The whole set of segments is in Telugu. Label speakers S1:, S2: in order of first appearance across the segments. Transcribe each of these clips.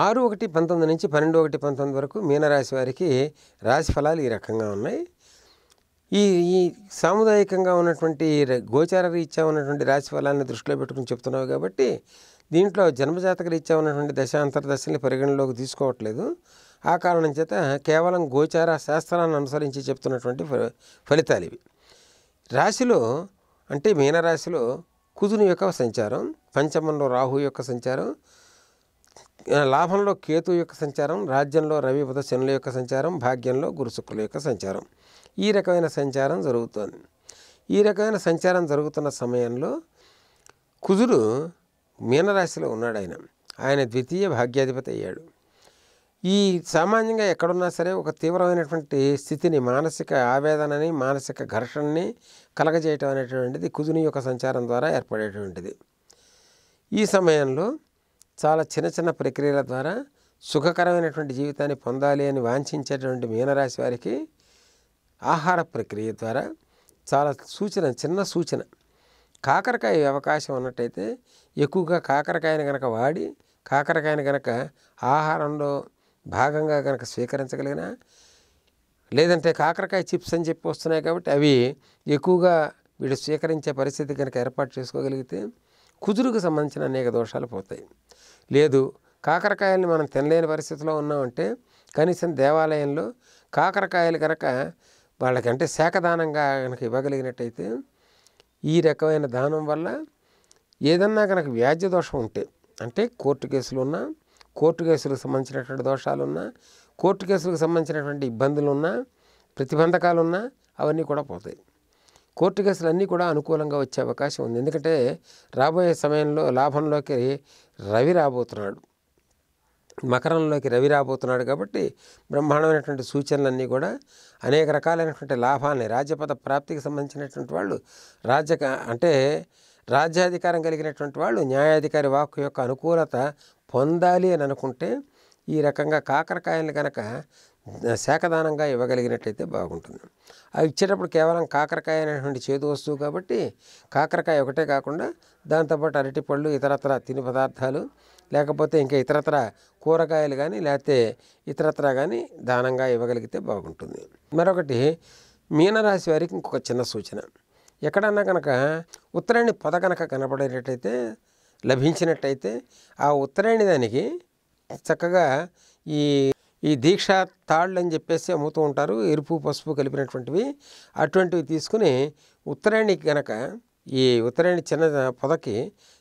S1: ఆరు 1-19 నుంచి 12-1-19 వరకు మీనరాశి వారికి రాశి ఫలాలు ఈ రకంగా ఉన్నాయి. ఈ సాముదాయికంగా ఉన్నటువంటి గోచార రీత్యా ఉన్నటువంటి రాశి ఫలాన్ని దృష్టిలో పెట్టుకుని చెప్తున్నావు కాబట్టి దీంట్లో జన్మజాతక రీత్యా ఉన్నటువంటి దశాంతర్దశల్ని పరిగణలోకి తీసుకోవట్లేదు. ఆ కారణం చేత కేవలం గోచార శాస్త్రాన్ని అనుసరించి చెప్తున్నటువంటి ఫలితాలు ఇవి. రాశిలో అంటే మీనరాశిలో కుజుని యొక్క సంచారం, పంచమంలో రాహు యొక్క సంచారం, లాభంలో కేతు యొక్క సంచారం, రాజ్యంలో రవి బుధ శనుల యొక్క సంచారం, భాగ్యంలో గురు శుక్రుల యొక్క సంచారం, ఈ రకమైన సంచారం జరుగుతోంది. ఈ రకమైన సంచారం జరుగుతున్న సమయంలో కుజుడు మీనరాశిలో ఉన్నాడు. ఆయన ద్వితీయ భాగ్యాధిపతి అయ్యాడు. ఈ సామాన్యంగా ఎక్కడున్నా సరే ఒక తీవ్రమైనటువంటి స్థితిని, మానసిక ఆవేదనని, మానసిక ఘర్షణని కలగజేయటం అనేటువంటిది కుజుని యొక్క సంచారం ద్వారా ఏర్పడేటువంటిది. ఈ సమయంలో చాలా చిన్న చిన్న ప్రక్రియల ద్వారా సుఖకరమైనటువంటి జీవితాన్ని పొందాలి అని వాంఛించేటువంటి మీనరాశి వారికి ఆహార ప్రక్రియ ద్వారా చాలా చిన్న సూచన, కాకరకాయ అవకాశం ఉన్నట్టయితే ఎక్కువగా కాకరకాయని కనుక వాడి, కాకరకాయని కనుక ఆహారంలో భాగంగా కనుక స్వీకరించగలిగిన, లేదంటే కాకరకాయ చిప్స్ అని చెప్పి వస్తున్నాయి కాబట్టి అవి ఎక్కువగా వీడు స్వీకరించే పరిస్థితి కనుక ఏర్పాటు చేసుకోగలిగితే కుజురుకు సంబంధించిన అనేక దోషాలు పోతాయి. లేదు కాకరకాయల్ని మనం తినలేని పరిస్థితిలో ఉన్నామంటే కనీసం దేవాలయంలో కాకరకాయలు కనుక వాళ్ళకంటే శాఖదానంగా కనుక ఇవ్వగలిగినట్టయితే ఈ రకమైన దానం వల్ల ఏదన్నా కనుక వ్యాజ్య దోషం ఉంటే, అంటే కోర్టు కేసులు ఉన్నా, కోర్టు కేసులకు సంబంధించినటువంటి దోషాలున్నా, కోర్టు కేసులకు సంబంధించినటువంటి ఇబ్బందులున్నా, ప్రతిబంధకాలున్నా అవన్నీ కూడా పోతాయి. కోర్టు కేసులు అన్నీ కూడా అనుకూలంగా వచ్చే అవకాశం ఉంది. ఎందుకంటే రాబోయే సమయంలో లాభంలోకి రవి రాబోతున్నాడు, మకరంలోకి రవి రాబోతున్నాడు కాబట్టి బ్రహ్మాండమైనటువంటి సూచనలన్నీ కూడా అనేక రకాలైనటువంటి లాభాలని, రాజ్యపద ప్రాప్తికి సంబంధించినటువంటి వాళ్ళు, అంటే రాజ్యాధికారం కలిగినటువంటి వాళ్ళు న్యాయాధికారి వాక్కు యొక్క అనుకూలత పొందాలి అని అనుకుంటే ఈ రకంగా కాకరకాయలను కనుక శాఖదానంగా ఇవ్వగలిగినట్టయితే బాగుంటుంది. అవి ఇచ్చేటప్పుడు కేవలం కాకరకాయ అనేటువంటి చేదు వస్తువు కాబట్టి కాకరకాయ ఒకటే కాకుండా దాంతోపాటు అరటిపళ్ళు, ఇతరత్ర తిని పదార్థాలు, లేకపోతే ఇంకా ఇతరత్ర కూరగాయలు కానీ లేకపోతే ఇతరత్ర కానీ దానంగా ఇవ్వగలిగితే బాగుంటుంది. మరొకటి మీనరాశి వారికి ఇంకొక చిన్న సూచన, ఎక్కడన్నా కనుక ఉత్తరాయణి పొద కనుక కనపడేటట్టయితే, లభించినట్టయితే ఆ ఉత్తరాయణి దానికి చక్కగా ఈ దీక్ష తాళ్ళు అని చెప్పేసి అమ్ముతూ ఉంటారు, ఎరుపు పసుపు కలిపినటువంటివి. అటువంటివి తీసుకుని ఉత్తరాయణికి కనుక ఈ ఉత్తరాయణి చిన్న పొదకి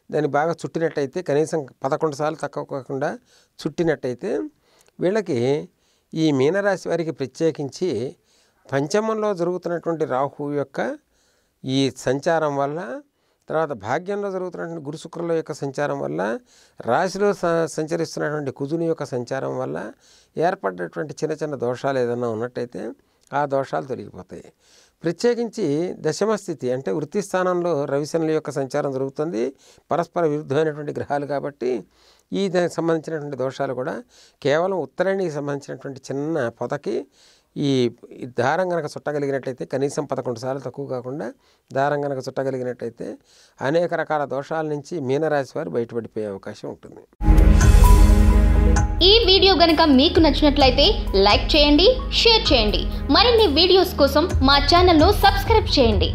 S1: దాన్ని బాగా చుట్టినట్టయితే, కనీసం 11 సార్లు తక్కువ కాకుండా చుట్టినట్టయితే వీళ్ళకి ఈ మీనరాశి వారికి ప్రత్యేకించి పంచమంలో జరుగుతున్నటువంటి రాహు యొక్క ఈ సంచారం వల్ల, తర్వాత భాగ్యంలో జరుగుతున్నటువంటి గురు శుక్రుల యొక్క సంచారం వల్ల, రాశిలో సంచరిస్తున్నటువంటి కుజుని యొక్క సంచారం వల్ల ఏర్పడినటువంటి చిన్న చిన్న దోషాలు ఏదైనా ఉన్నట్టయితే ఆ దోషాలు తొలగిపోతాయి. ప్రత్యేకించి దశమ స్థితి అంటే వృత్తి స్థానంలో రవిశనుల యొక్క సంచారం జరుగుతుంది, పరస్పర విరుద్ధమైనటువంటి గ్రహాలు కాబట్టి ఈ దానికి సంబంధించినటువంటి దోషాలు కూడా కేవలం ఉత్తరాయణికి సంబంధించినటువంటి చిన్న పొదకి ఈ దారం కనుక చుట్టగలిగినట్టయితే, కనీసం 11 సార్లు తక్కువ కాకుండా దారం కనుక చుట్టగలిగినట్టయితే అనేక రకాల దోషాల నుంచి మీనరాశి వారు బయటపడిపోయే అవకాశం ఉంటుంది.
S2: ఈ వీడియో గనుక మీకు నచ్చినట్లయితే లైక్ చేయండి, షేర్ చేయండి. మరిన్ని వీడియోస్ కోసం మా ఛానల్ను సబ్స్క్రైబ్ చేయండి.